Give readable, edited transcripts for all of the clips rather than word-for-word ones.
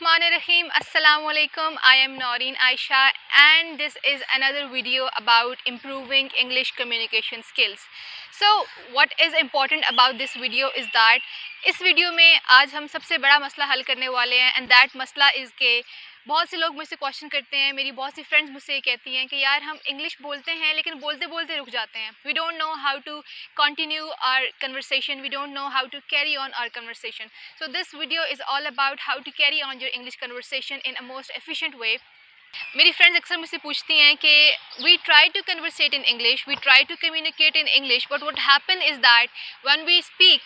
Bismillahirrahmanirrahim. Assalamu alaikum. I am Noreen Ayesha and this is another video about improving English communication skills. So what is important about this video is that इस video में आज हम सबसे बड़ा मसला हल करने वाले हैं and that मसला is के बहुत से लोग मुझसे क्वेश्चन करते हैं, मेरी बहुत सी फ्रेंड्स मुझसे ये कहती हैं कि यार हम इंग्लिश बोलते हैं लेकिन बोलते बोलते रुक जाते हैं. We don't know how to continue our conversation, we don't know how to carry on our conversation. So this video is all about how to carry on your English conversation in a most efficient way. मेरी friends अक्सर मुझसे पूछती हैं कि we try to conversate in English, we try to communicate in English, but what happen is that when we speak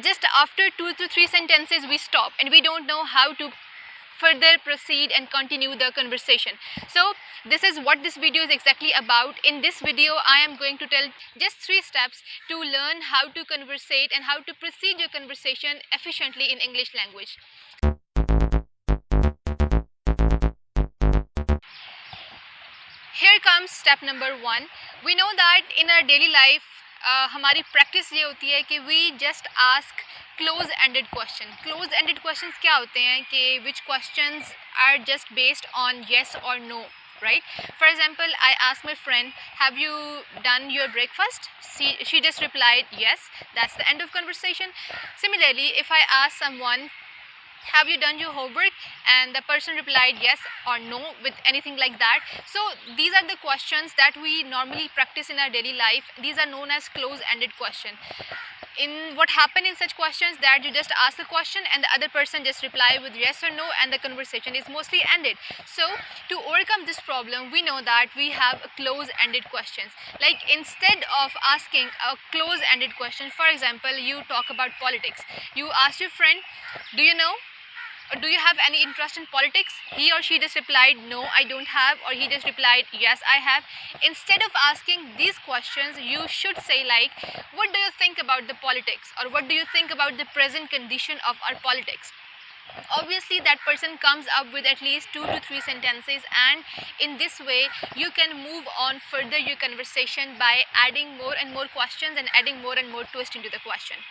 just after 2 to 3 sentences we stop and we don't know how to further proceed and continue the conversation. So this is what this video is exactly about. In this video I am going to tell just 3 steps to learn how to conversate and how to proceed your conversation efficiently in English language. Here comes step number 1. We know that in our daily life हमारी practice ये होती है कि we just ask close ended question. Close ended question क्या होते हैं कि which question are just based on yes और no, right? For example, I asked my friend, have you done your breakfast? She just replied yes. That's the end of conversation. Similarly, if I ask someone, have you done your homework, and the person replied yes or no with anything like that. So these are the questions that we normally practice in our daily life. These are known as close-ended question. In what happen in such questions that you just ask the question and the other person just reply with yes or no and the conversation is mostly ended. So to overcome this problem, we know that we have close-ended questions. Like instead of asking a close-ended question, for example, you talk about politics. You ask your friend, do you know, or do you have any interest in politics? He or she just replied no, I don't have, or he just replied yes, I have. Instead of asking these questions, you should say like, what do you think about the politics, or what do you think about the present condition of our politics? Obviously that person comes up with at least 2 to 3 sentences, and in this way you can move on further your conversation by adding more and more questions and adding more and more twist into the question.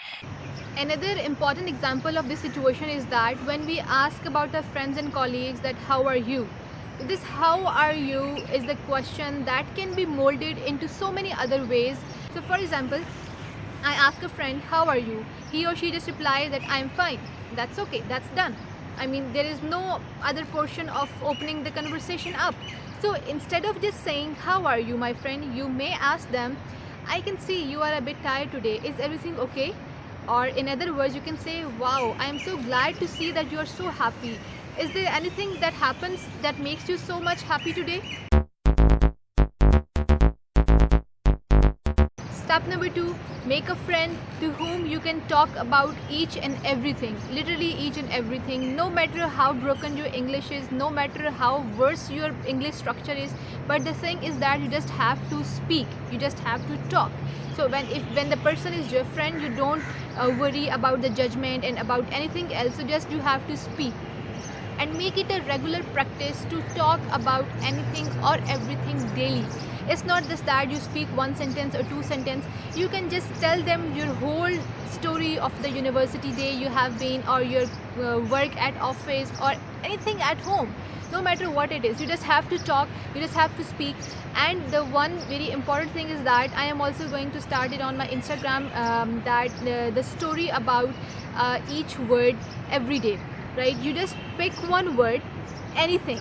Another important example of this situation is that when we ask about our friends and colleagues that how are you, this how are you is the question that can be molded into so many other ways. So for example, I ask a friend how are you, he or she just replies that I am fine. That's okay, that's done. I mean, there is no other portion of opening the conversation up. So instead of just saying how are you my friend, you may ask them, I can see you are a bit tired today, is everything okay? Or in other words, you can say, wow, I am so glad to see that you are so happy. Is there anything that happens that makes you so much happy today? Step number 2, make a friend to whom you can talk about each and everything, literally each and everything, no matter how broken your English is, no matter how worse your English structure is, but the thing is that you just have to speak, you just have to talk. So when the person is your friend, you don't worry about the judgment and about anything else. So just you have to speak and make it a regular practice to talk about anything or everything daily. It's not just that you speak 1 sentence or 2 sentences. You can just tell them your whole story of the university day you have been, or your work at office, or anything at home. No matter what it is, you just have to talk, you just have to speak. And the one very important thing is that I am also going to start it on my Instagram, that the story about each word every day, right? You just pick one word, anything.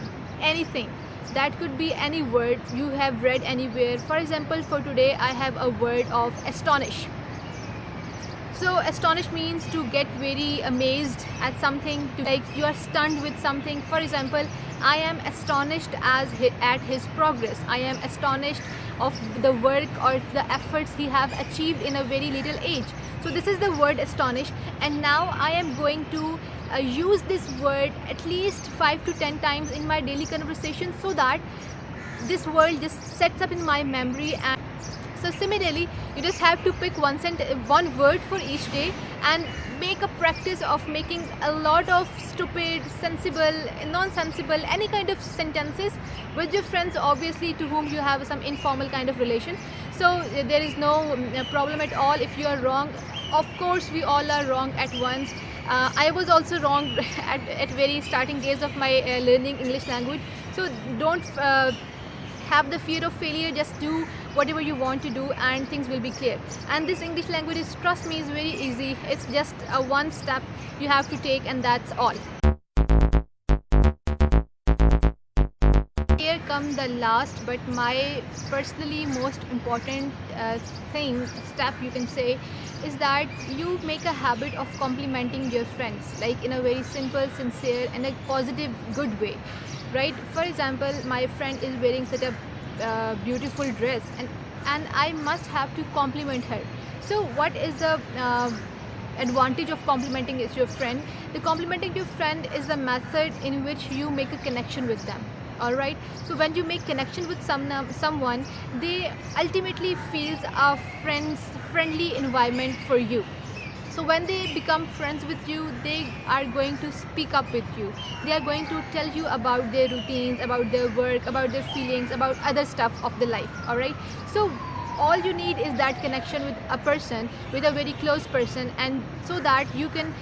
That could be any word you have read anywhere. For example, for today I have a word of astonish. So astonish means to get very amazed at something, to like you are stunned with something. For example, I am astonished at his progress. I am astonished of the work or the efforts he have achieved in a very little age. So this is the word astonish, and now I am going to use this word at least 5 to 10 times in my daily conversation, so that this word just sets up in my memory. And So similarly, you just have to pick one word for each day and make a practice of making a lot of stupid, sensible, non-sensible, any kind of sentences with your friends, obviously to whom you have some informal kind of relation. So there is no problem at all if you are wrong. Of course, we all are wrong at once. I was also wrong at very starting days of my learning English language. So don't have the fear of failure. Just do whatever you want to do and things will be clear. And this English language is, trust me, is very easy. It's just a one step you have to take, and that's all. Here come the last but my personally most important step you can say, is that you make a habit of complimenting your friends, like in a very simple, sincere and a positive, good way, right? For example, my friend is wearing such a beautiful dress, and I must have to compliment her. So what is the advantage of complimenting your friend? The complimenting your friend is the method in which you make a connection with them. Alright, so when you make connection with someone, they ultimately feels a friendly environment for you. So when they become friends with you, they are going to speak up with you. They are going to tell you about their routines, about their work, about their feelings, about other stuff of the life. Alright, so all you need is that connection with a person, with a very close person, and so that you can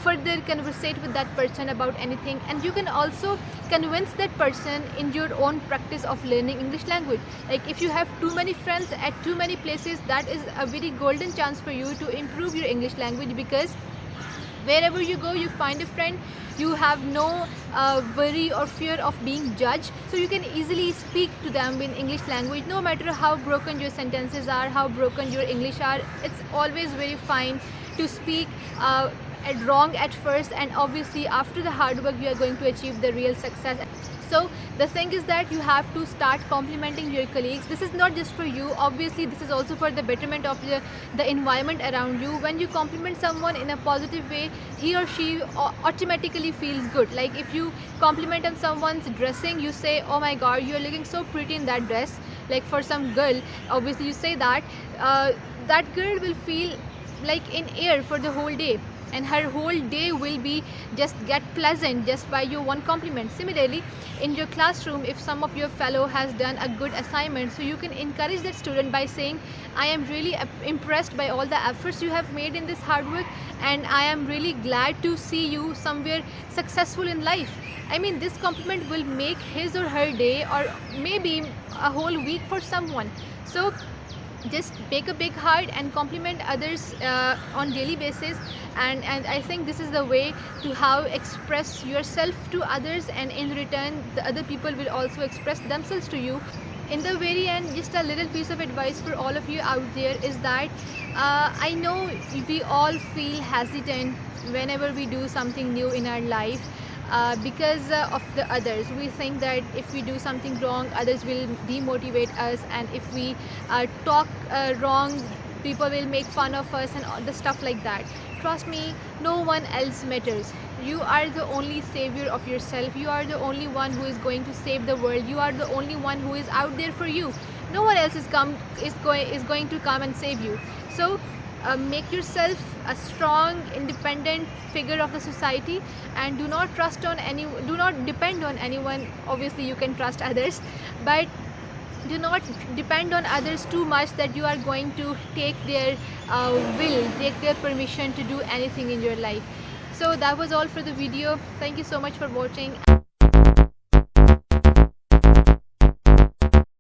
further conversate with that person about anything, and you can also convince that person in your own practice of learning English language. Like if you have too many friends at too many places, that is a very golden chance for you to improve your English language, because wherever you go, you find a friend. You have no worry or fear of being judged, so you can easily speak to them in English language. No matter how broken your sentences are, how broken your English are, it's always very fine to speak wrong at first, and obviously after the hard work you are going to achieve the real success. So the thing is that you have to start complimenting your colleagues. This is not just for you, obviously this is also for the betterment of the environment around you. When you compliment someone in a positive way, he or she automatically feels good. Like if you compliment on someone's dressing, you say, oh my god, you are looking so pretty in that dress. Like for some girl, obviously you say that, that girl will feel like in air for the whole day, and her whole day will be just get pleasant just by your one compliment. Similarly, in your classroom, if some of your fellow has done a good assignment, so you can encourage that student by saying, I am really impressed by all the efforts you have made in this hard work, and I am really glad to see you somewhere successful in life. I mean, this compliment will make his or her day, or maybe a whole week for someone. So just make a big heart and compliment others on daily basis, and I think this is the way to how express yourself to others, and in return the other people will also express themselves to you. In the very end, just a little piece of advice for all of you out there is that I know we all feel hesitant whenever we do something new in our life, because of the others. We think that if we do something wrong, others will demotivate us, and if we talk wrong, people will make fun of us and all the stuff like that. Trust me, no one else matters. You are the only savior of yourself. You are the only one who is going to save the world. You are the only one who is out there for you. No one else is going to come and save you. So make yourself a strong, independent figure of the society, and do not depend on anyone. Obviously you can trust others, but do not depend on others too much that you are going to take their take their permission to do anything in your life. So that was all for the video. Thank you so much for watching.